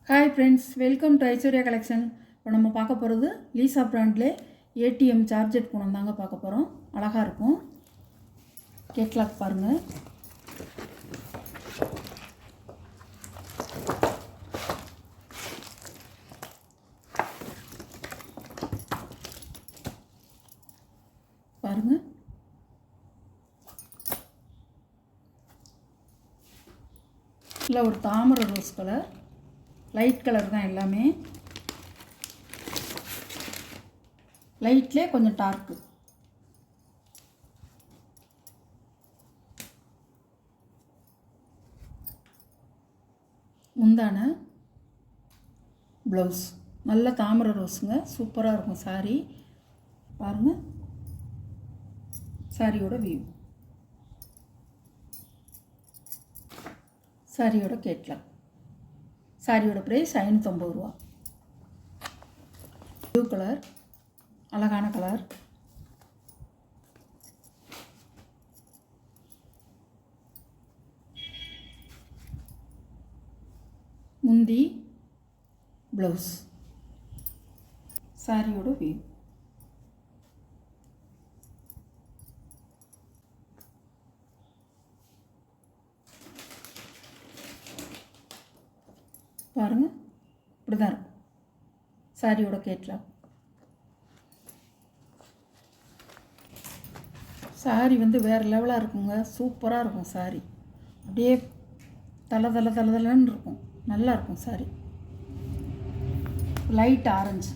Hi friends, welcome to Aishwarya collection. இப்போ நம்ம பார்க்க போகிறது லீசா பிராண்டில் ஏடிஎம் சார்ஜர் ஃபோன் தாங்க பார்க்க போகிறோம். அழகாக இருக்கும். கேட்லாக் பாருங்கள். பாருங்கள், இல்லை ஒரு தாமரை ரோஸ் கலர், லைட் கலர் தான் எல்லாமே. லைட்லேயே கொஞ்சம் டார்க்கு. முந்தான ப்ளவுஸ் நல்ல தாமரை ரோஸுங்க. சூப்பராக இருக்கும் சாரீ. பாருங்கள் சாரியோட வியூ, சாரியோட கேட்லாக். சாரியோட ப்ரைஸ் 550 ரூபா. ப்ளூ கலர், அழகான கலர். முந்தி ப்ளவுஸ், சாரியோட வியூ. பாருங்கள், இப்படி தான் இருக்கும் சாரியோட கேட்லாக். சாரி வேறு லெவலாக இருக்குங்க. சூப்பராக இருக்கும் சாரி. அப்படியே தலன்னு இருக்கும். நல்லா இருக்கும் சாரி. லைட் ஆரஞ்சு,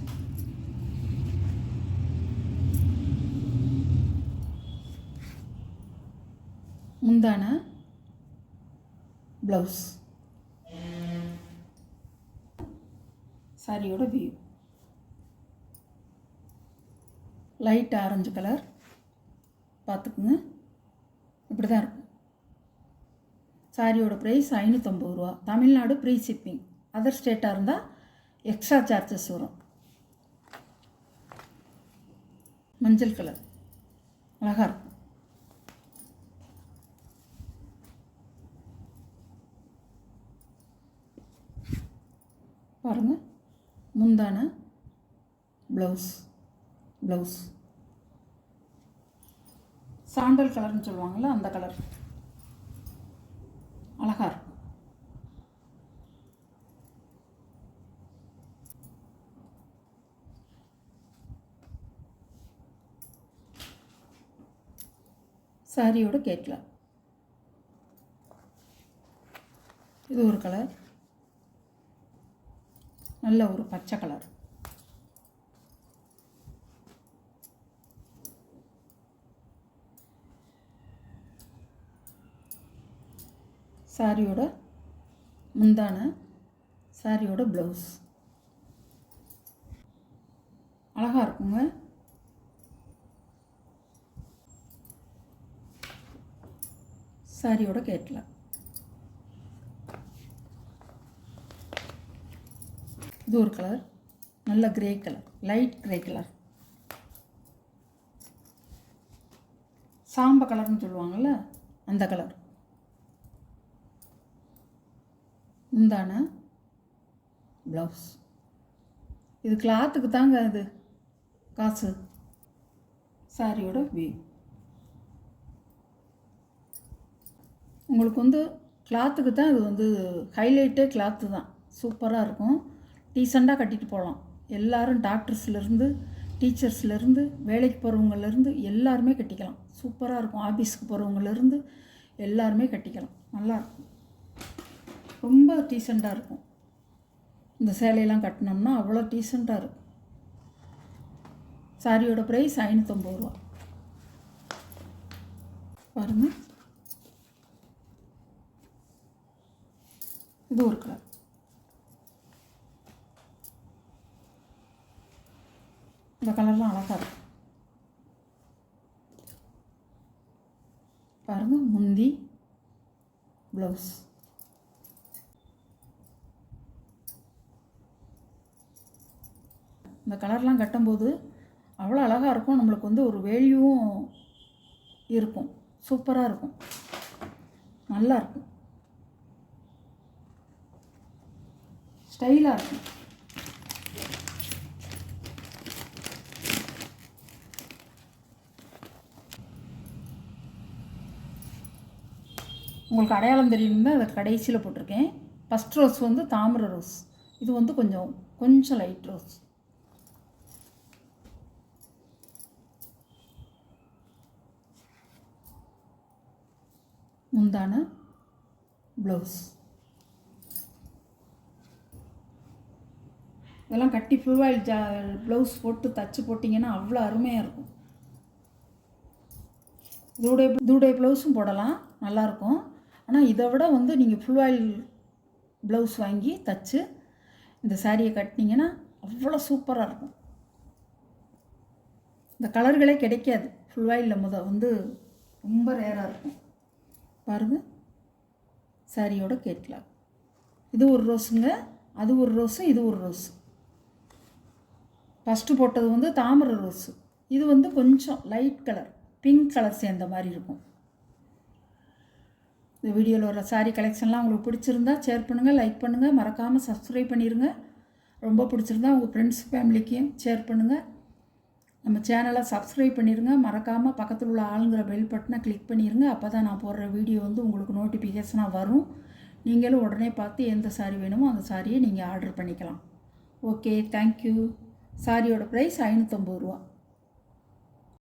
முந்தான ப்ளவுஸ், சாரியோட வியூ. லைட் ஆரஞ்சு கலர் பார்த்துக்குங்க. இப்படி தான் இருக்கும். சாரியோட ப்ரைஸ் 550 ரூபா. Tamil Nadu free shipping. அதர் ஸ்டேட்டாக இருந்தால் எக்ஸ்ட்ரா சார்ஜஸ் வரும். மஞ்சள் கலர் அழகாக இருக்கும். பாருங்கள், முந்தான ப்ளவுஸ் சாண்டல் கலர்னு சொல்லுவாங்கள்ல, அந்த கலர் அழகாக இருக்கும். சாரியோட கேட்லாக். இது ஒரு கலர், நல்ல ஒரு பச்சை கலர். சாரியோட முந்தான, சாரியோட ப்ளவுஸ் அழகாக இருக்குங்க. சாரியோட கேட்லாக். இது ஒரு கலர், நல்ல grey colour, light grey colour. சாம்ப கலர்னு சொல்லுவாங்கள்ல, அந்த கலர். முந்தான ப்ளவுஸ். இது கிளாத்துக்கு தாங்க இது காசு. சாரியோட வியூ. உங்களுக்கு கிளாத்துக்கு தான் இது ஹைலைட்டே கிளாத்து தான். சூப்பராக இருக்கும். டீசெண்டாக கட்டிட்டு போகலாம். எல்லோரும் டாக்டர்ஸ்லேருந்து டீச்சர்ஸ்லேருந்து வேலைக்கு போகிறவங்கலேருந்து எல்லாருமே கட்டிக்கலாம். சூப்பராக இருக்கும். ஆஃபீஸுக்கு போகிறவங்கலேருந்து எல்லாருமே கட்டிக்கலாம். நல்லாயிருக்கும். ரொம்ப டீசெண்டாக இருக்கும். இந்த சேலையெல்லாம் கட்டினோம்னா அவ்வளோ டீசெண்டாக இருக்கும். சாரியோட ப்ரைஸ் 550 ரூபா. பாருங்கள், இது ஒரு கலர். இந்த கலர்லாம் அழகாக இருக்கும். பாருங்கள், முந்தி ப்ளவுஸ். இந்த கலர்லாம் கட்டும்போது அவ்வளோ அழகாக இருக்கும். நம்மளுக்கு ஒரு வேல்யூவும் இருக்கும். சூப்பராக இருக்கும். நல்லா இருக்கும். ஸ்டைலாக இருக்கும். உங்களுக்கு அடையாளம் தெரியணும்னா அதை கடைசியில் போட்டிருக்கேன். ஃபஸ்ட் ரோஸ் வந்து தாமரை ரோஸ், இது வந்து கொஞ்சம் லைட் ரோஸ். முந்தான ப்ளவுஸ் இதெல்லாம் கட்டி ஃபுல் ஆயில் ப்ளவுஸ் போட்டு தச்சு போட்டிங்கன்னா அவ்வளோ அருமையாக இருக்கும். இதோடைய ப்ளவுஸும் போடலாம், நல்லாயிருக்கும். ஆனால் இதை விட வந்து நீங்கள் ஃபுல் ஆயில் ப்ளவுஸ் வாங்கி தச்சு இந்த சாரியை கட்டினீங்கன்னா அவ்வளோ சூப்பராக இருக்கும். இந்த கலர்களே கிடைக்காது. ஃபுல் ஆயிலில் வந்து ரொம்ப ரேராக இருக்கும். பாருங்கள், சாரியோட கேட்கலாம். இது ஒரு ரோஸுங்க, அது ஒரு ரோஸு, இது ஒரு ரோஸு. ஃபஸ்ட்டு போட்டது வந்து தாமரை ரோஸு, இது வந்து கொஞ்சம் லைட் கலர், பிங்க் கலர் சேர்ந்த மாதிரி இருக்கும். இந்த வீடியோவில் வர சாரீ கலெக்ஷன்லாம் உங்களுக்கு பிடிச்சிருந்தா ஷேர் பண்ணுங்கள், லைக் பண்ணுங்கள், மறக்காமல் சப்ஸ்கிரைப் பண்ணிடுங்க. ரொம்ப பிடிச்சிருந்தா உங்கள் ஃப்ரெண்ட்ஸ் ஃபேமிலிக்கும் ஷேர் பண்ணுங்கள். நம்ம சேனலை சப்ஸ்கிரைப் பண்ணிடுங்க. மறக்காமல் பக்கத்தில் உள்ள ஆளுங்கிற பெல் பட்டனை கிளிக் பண்ணிடுங்க. அப்போ தான் நான் போடுற வீடியோ வந்து உங்களுக்கு நோட்டிஃபிகேஷனாக வரும். நீங்களும் உடனே பார்த்து எந்த சாரீ வேணுமோ அந்த சாரியை நீங்கள் ஆர்டர் பண்ணிக்கலாம். Okay, thank you. சாரியோட ப்ரைஸ் 550 ரூபா.